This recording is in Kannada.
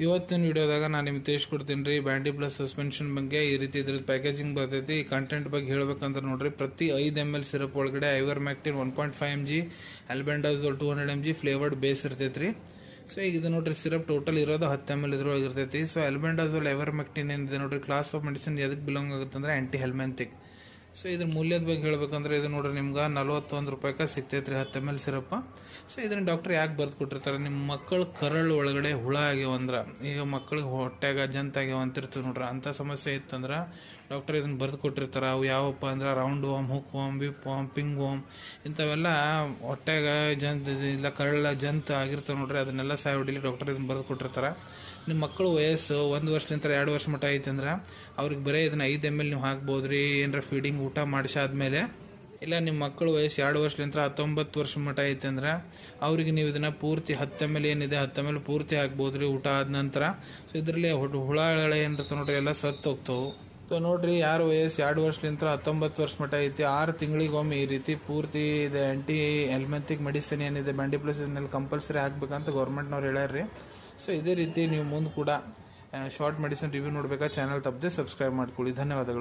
ಇವತ್ತಿನ ವಿಡಿಯೋದಾಗ ನಾನು ನಿಮ್ಗೆ ತಿಳಿಸ್ಕೊಡ್ತೀನಿ ರೀ ಬ್ಯಾಂಡಿ ಪ್ಲಸ್ ಸಸ್ಪೆನ್ಷನ್ ಬಗ್ಗೆ. ಈ ರೀತಿ ಇದ್ರದ್ದು ಪ್ಯಾಕೇಜಿಂಗ್ ಬರ್ತೈತಿ. ಈ ಕಂಟೆಂಟ್ ಬಗ್ಗೆ ಹೇಳ್ಬೇಕಂದ್ರೆ ನೋಡ್ರಿ, ಪ್ರತಿ 5 ml ಸಿರಪ್ ಒಳಗಡೆ ivermectin 1.5 mg, ಆಲ್ಬೆಂಡಾಜೋಲ್ 200 mg flavoured base ಇರ್ತೈತಿ ರೀ. ಸೊ ಈಗ ಇದು ನೋಡ್ರಿ, ಸಿರಪ್ ಟೋಟಲ್ ಇರೋದು 10 ml ಇದ್ರೊಳಗೆ ಇರ್ತೈತಿ. ಸೊ ಆಲ್ಬೆಂಡಾಜೋಲ್ ಐವರ್ಮೆಕ್ಟಿನ್ ಏನಿದೆ ನೋಡ್ರಿ, ಕ್ಲಾಸ್ ಆಫ್ ಮೆಡಿಸಿನ್ ಎದಕ್ಕೆ ಬಿಲಾಂಗ್ ಆಗುತ್ತೆ ಅಂದ್ರೆ ಆಂಟಿ ಹೆಲ್ಮೆಂಥಿಕ್. ಸೊ ಇದ್ರ ಮೂಲ್ಯದ ಬಗ್ಗೆ ಹೇಳ್ಬೇಕಂದ್ರೆ ಇದು ನೋಡ್ರಿ ನಿಮ್ಗೆ 41 ರೂಪಾಯಿಗೆ ಸಿಗ್ತೈತೆ ರೀ 10 ml ಸಿರಪ್ಪ. ಸೊ ಇದನ್ನ ಡಾಕ್ಟರ್ ಯಾಕೆ ಬರ್ದು ಕೊಟ್ಟಿರ್ತಾರೆ, ನಿಮ್ಮ ಮಕ್ಕಳು ಕರಳು ಒಳಗಡೆ ಹುಳ ಆಗ್ಯಾವಂದ್ರೆ, ಈಗ ಮಕ್ಕಳಿಗೆ ಹೊಟ್ಟೆಗ ಜಂತ ಆಗ್ಯಾವ ಅಂತಿರ್ತೀವಿ ನೋಡ್ರಿ, ಅಂಥ ಸಮಸ್ಯೆ ಇತ್ತಂದ್ರೆ ಡಾಕ್ಟರ್ ಇದನ್ನ ಬರ್ದು ಕೊಟ್ಟಿರ್ತಾರೆ. ಅವು ಯಾವಪ್ಪ ಅಂದ್ರೆ round warm, hook warm, whip warm, ping warm, ಇಂಥವೆಲ್ಲ ಹೊಟ್ಟೆಗ ಜಂತ ಇಲ್ಲ ಕರಳ ಜಂತ ಆಗಿರ್ತಾವೆ ನೋಡ್ರಿ, ಅದನ್ನೆಲ್ಲ ಹೊಡಿಲಿ ಡಾಕ್ಟರ್ ಇದನ್ನ ಬರ್ದು ಕೊಟ್ಟಿರ್ತಾರೆ. ನಿಮ್ಮ ಮಕ್ಕಳು ವಯಸ್ಸು 1 ವರ್ಷದಿಂದ 2 ವರ್ಷ ಮಟ್ಟ ಐತೆ ಅಂದ್ರೆ ಅವ್ರಿಗೆ ಬರೀ ಇದನ್ನ 5 ml ನೀವು ಹಾಕ್ಬೋದು ರೀ, ಏನರ ಫೀಡಿಂಗ್ ಊಟ ಮಾಡಿಸಾದ್ಮೇಲೆ. ಇಲ್ಲ ನಿಮ್ಮ ಮಕ್ಕಳು ವಯಸ್ಸು 2 ವರ್ಷದಿಂದ 19 ವರ್ಷ ಮಟ್ಟ ಐತೆ ಅಂದ್ರೆ ಅವ್ರಿಗೆ ನೀವು ಇದನ್ನು ಪೂರ್ತಿ 10 ml ಏನಿದೆ 10 ml ಪೂರ್ತಿ ಹಾಕ್ಬೋದು ರೀ ಊಟ ಆದ ನಂತರ. ಸೊ ಇದರಲ್ಲಿ ಹುಳಗಳು ಏನಿರ್ತವೆ ನೋಡ್ರಿ ಎಲ್ಲ ಸತ್ತು ಹೋಗ್ತವೆ. ಸೊ ನೋಡ್ರಿ, ಯಾರು ವಯಸ್ಸು 2 ವರ್ಷದಿಂದ 19 ವರ್ಷ ಮಟ್ಟ ಐತಿ 6 ತಿಂಗಳಿಗೊಮ್ಮೆ ಈ ರೀತಿ ಪೂರ್ತಿ ಇದೆ ಆಂಟಿ ಹೆಲ್ಮೆಂಥಿಕ್ ಮೆಡಿಸಿನ್ ಏನಿದೆ ಬ್ಯಾಂಡಿ ಪ್ಲಸ್ ಇದನ್ನೆಲ್ಲ ಕಂಪಲ್ಸರಿ ಹಾಕ್ಬೇಕಂತ ಗೌರ್ಮೆಂಟ್ನವ್ರು ಹೇಳ್ಯಾರ್ರಿ. ಸೊ ಇದೇ ರೀತಿ ನೀವು ಮುಂದೆ ಕೂಡ ಶಾರ್ಟ್ ಮೆಡಿಸಿನ್ ರಿವ್ಯೂ ನೋಡಬೇಕಾ ಚಾನಲ್ ತಪ್ಪದೆ ಸಬ್ಸ್ಕ್ರೈಬ್ ಮಾಡ್ಕೊಳ್ಳಿ. ಧನ್ಯವಾದಗಳು.